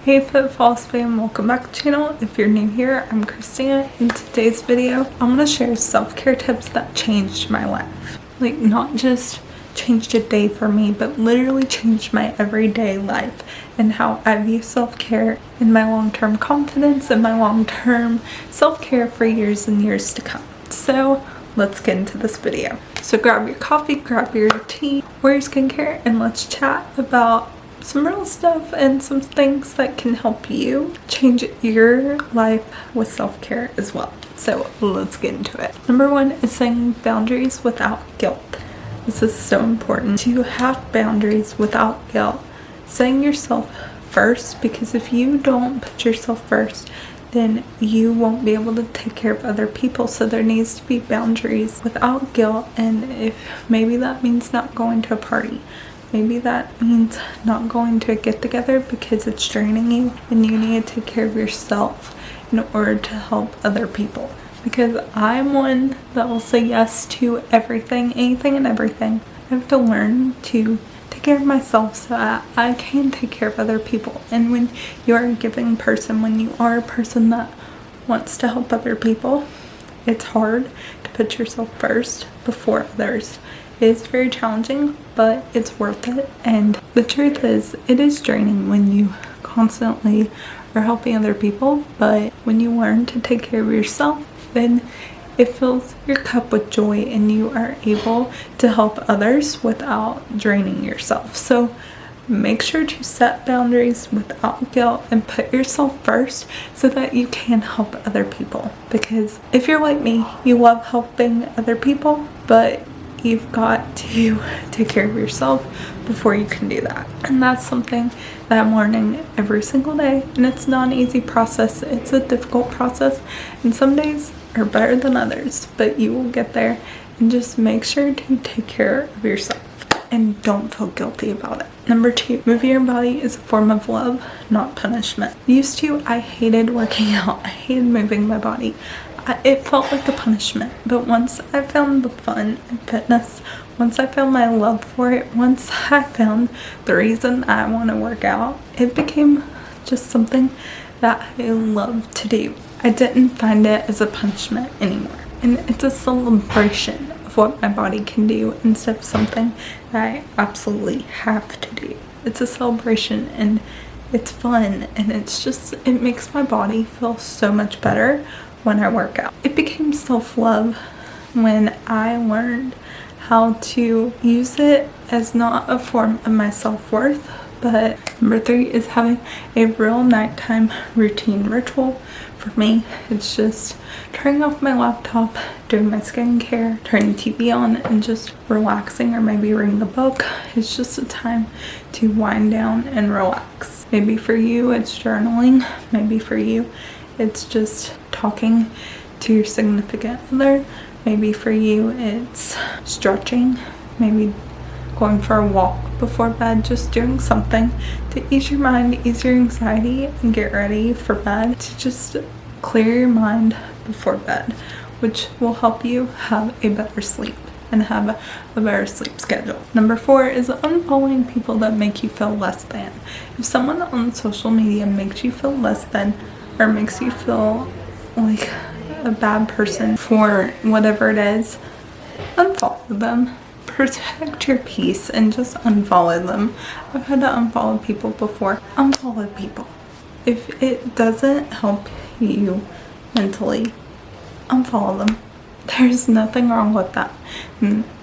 Hey Footfalls fam, welcome back to the channel. If you're new here, I'm Christina. In today's video, I'm going to share self-care tips that changed my life. Like, not just changed a day for me, but literally changed my everyday life and how I view self-care and my long-term confidence and my long-term self-care for years and years to come. So let's get into this video. So grab your coffee, grab your tea, wear your skincare, and let's chat about some real stuff and some things that can help you change your life with self-care as well. So let's get into it. Number one is setting boundaries without guilt. This is so important to have boundaries without guilt. Setting yourself first, because if you don't put yourself first, then you won't be able to take care of other people. So there needs to be boundaries without guilt. And if maybe that means not going to a party, maybe that means not going to a get-together because it's draining you and you need to take care of yourself in order to help other people. Because I'm one that will say yes to everything, anything and everything. I have to learn to take care of myself so that I can take care of other people. And when you're a giving person, when you are a person that wants to help other people, it's hard to put yourself first before others. It is very challenging, but it's worth it. And the truth is, it is draining when you constantly are helping other people, but when you learn to take care of yourself, then it fills your cup with joy and you are able to help others without draining yourself. So make sure to set boundaries without guilt and put yourself first so that you can help other people. Because if you're like me, you love helping other people, but you've got to take care of yourself before you can do that. And that's something that I'm learning every single day. And it's not an easy process. It's a difficult process. And some days are better than others, but you will get there. And just make sure to take care of yourself and don't feel guilty about it. Number two, moving your body is a form of love, not punishment. Used to, I hated working out. I hated moving my body. It felt like a punishment, but once I found the fun in fitness, once I found my love for it, once I found the reason I want to work out, it became just something that I love to do. I didn't find it as a punishment anymore. And it's a celebration of what my body can do instead of something that I absolutely have to do. It's a celebration and it's fun, and it makes my body feel so much better when I work out. It became self-love when I learned how to use it as not a form of my self-worth, but number three is having a real nighttime routine ritual. For me, it's just turning off my laptop, doing my skincare, turning TV on, and just relaxing, or maybe reading a book. It's just a time to wind down and relax. Maybe for you, it's journaling. Maybe for you, it's just talking to your significant other. Maybe for you, it's stretching. Maybe going for a walk before bed, just doing something to ease your mind, ease your anxiety, and get ready for bed, to just clear your mind before bed, which will help you have a better sleep and have a better sleep schedule. Number four is unfollowing people that make you feel less than. If someone on social media makes you feel less than, or makes you feel like a bad person for whatever it is, unfollow them. Protect your peace and just unfollow them. I've had to unfollow people before. Unfollow people. If it doesn't help you mentally, unfollow them. There's nothing wrong with that.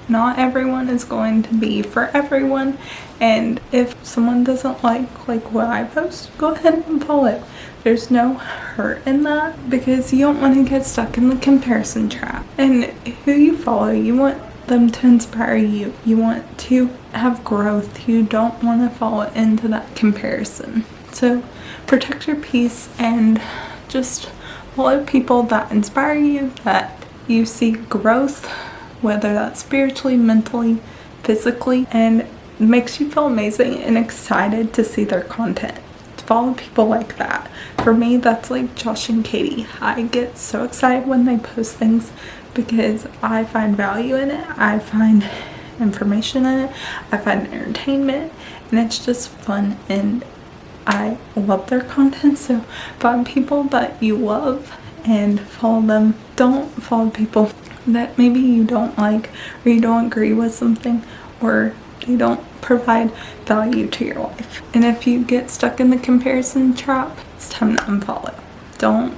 Not everyone is going to be for everyone, and if someone doesn't like what I post, go ahead and unfollow it. There's no hurt in that, because you don't want to get stuck in the comparison trap. And who you follow, you want them to inspire you. You want to have growth. You don't want to fall into that comparison. So protect your peace and just follow people that inspire you, that you see growth, whether that's spiritually, mentally, physically, and makes you feel amazing and excited to see their content. Follow people like that. For me, that's like Josh and Katie. I get so excited when they post things because I find value in it. I find information in it. I find entertainment, and it's just fun and I love their content. So find people that you love and follow them. Don't follow people that maybe you don't like, or you don't agree with something, or they don't provide value to your life. And if you get stuck in the comparison trap, it's time to unfollow. Don't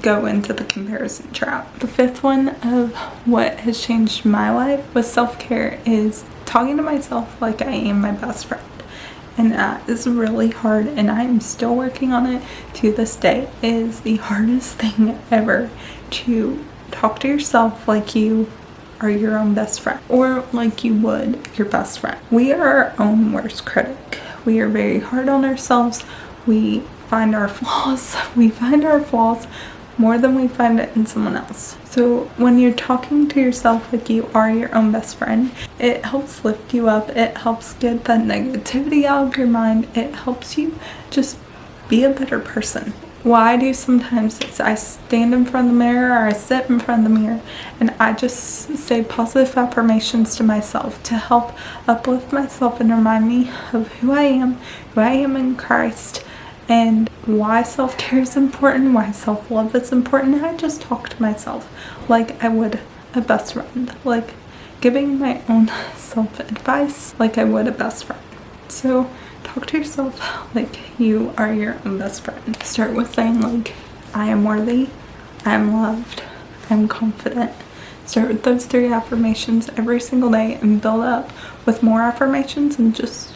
go into the comparison trap. The fifth one of what has changed my life with self-care is talking to myself like I am my best friend. And that is really hard, and I'm still working on it to this day. It is the hardest thing ever to talk to yourself like you are your own best friend, or like you would your best friend. We are our own worst critic. We are very hard on ourselves. We find our flaws. We find our flaws more than we find it in someone else. So when you're talking to yourself like you are your own best friend, it helps lift you up. It helps get that negativity out of your mind. It helps you just be a better person. What I do sometimes is I stand in front of the mirror, or I sit in front of the mirror, and I just say positive affirmations to myself to help uplift myself and remind me of who I am in Christ, and why self-care is important, why self-love is important. And I just talk to myself like I would a best friend, like giving my own self-advice like I would a best friend. So talk to yourself like you are your own best friend. Start with saying like, I am worthy, I am loved, I'm confident. Start with those 3 affirmations every single day and build up with more affirmations, and just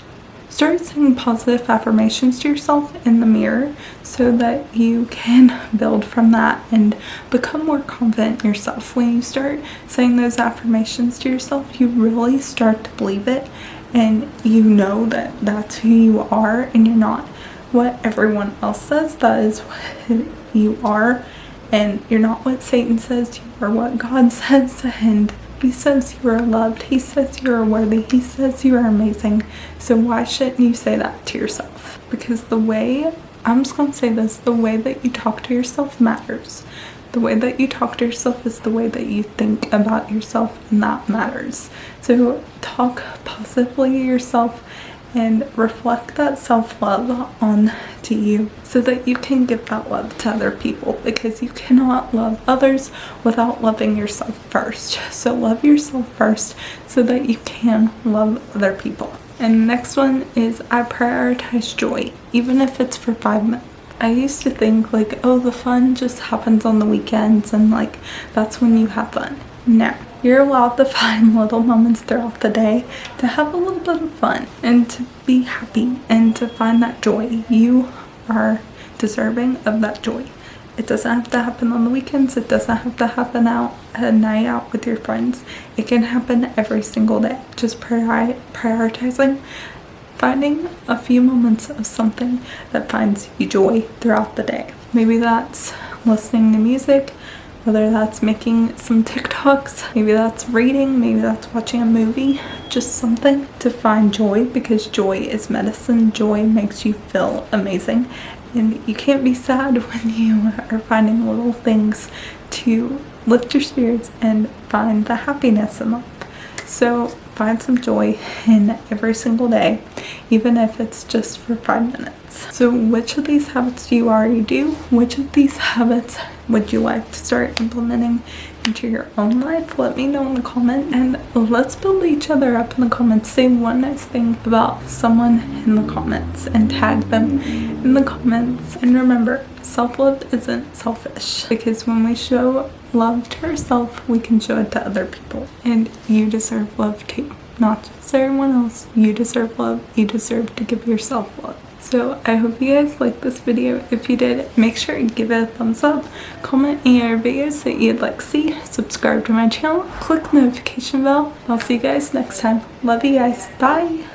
start saying positive affirmations to yourself in the mirror so that you can build from that and become more confident in yourself. When you start saying those affirmations to yourself, you really start to believe it, and you know that that's who you are, and you're not what everyone else says. That is what you are, and you're not what Satan says you are, what God says. And He says you are loved. He says you are worthy. He says you are amazing. So why shouldn't you say that to yourself? Because the way, I'm just going to say this, the way that you talk to yourself matters. The way that you talk to yourself is the way that you think about yourself, and that matters. So talk positively to yourself and reflect that self-love on to you so that you can give that love to other people, because you cannot love others without loving yourself first. So love yourself first so that you can love other people. And the next one is I prioritize joy, even if it's for 5 minutes. I used to think like, oh, the fun just happens on the weekends and like that's when you have fun. No. You're allowed to find little moments throughout the day to have a little bit of fun and to be happy and to find that joy. You are deserving of that joy. It doesn't have to happen on the weekends. It doesn't have to happen out a night out with your friends. It can happen every single day. Just prioritizing, finding a few moments of something that finds you joy throughout the day. Maybe that's listening to music, whether that's making some TikToks, maybe that's reading, maybe that's watching a movie, just something to find joy, because joy is medicine. Joy makes you feel amazing, and you can't be sad when you are finding little things to lift your spirits and find the happiness in life. So find some joy in every single day, even if it's just for 5 minutes. So which of these habits do you already do? Which of these habits would you like to start implementing into your own life? Let me know in the comment, and let's build each other up in the comments. Say one nice thing about someone in the comments and tag them in the comments. And remember, self-love isn't selfish, because when we show love to ourselves, we can show it to other people. And you deserve love too, not just everyone else. You deserve love. You deserve to give yourself love. So I hope you guys liked this video. If you did, make sure you give it a thumbs up, comment any other videos that you'd like to see, subscribe to my channel, click the notification bell. I'll see you guys next time. Love you guys. Bye.